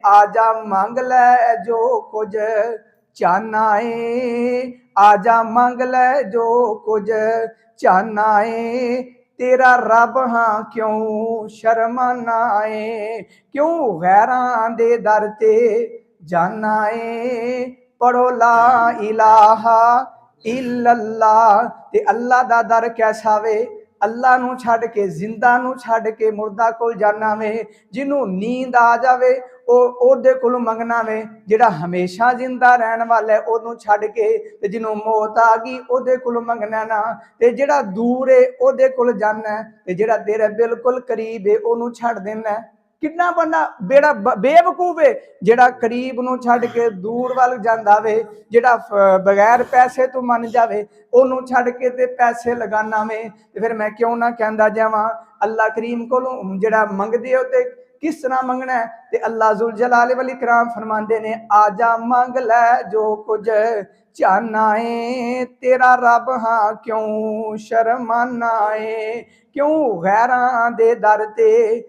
आजा मंग लै जो कुछ चाहना है, आजा मंग लै जो कुछ चाहना है, तेरा रब हाँ क्यों शर्माना है, क्यों गैरां दे दर ते जाना है। पढ़ो ला इलाहा इल्लल्लाह। ते अल्लाह दा दर कैसा वे, अल्लाह नूं छड्ड के, जिंदा नूं छड्ड के मुर्दा कोल जाना वे। जिन्हों नींद आ जावे ओदे कोलों मंगना वे, जिहड़ा हमेशा जिंदा रहन वाला है ओनू छड्ड के ते जिन्हों मौत आ गई ओदे कोलों मंगना ना, ते जिहड़ा दूर है ओदे कोल जाना, ते जिहड़ा तेरे बिल्कुल करीब है ओनू छड्ड देना। कितना बंदा बेड़ा बेवकूफ है जिहड़ा करीब नूं छड्ड के दूर वाल जांदा वे, जिहड़ा बगैर पैसे तो मन जावे ओनू छड्ड के ते पैसे लगाना वे। ते फिर मैं क्यों ना कहंदा जावां अल्लाह करीम कोलों जिहड़ा मंगदे हो ते किस तरह मंगना है। ते अल्लाह जुल जलाल वल इकराम फरमांदे ने आजा मंग लै जो कुछ चाहना है, तेरा रब हाँ क्यों शर्माना है, क्यों गैरां दे दर ते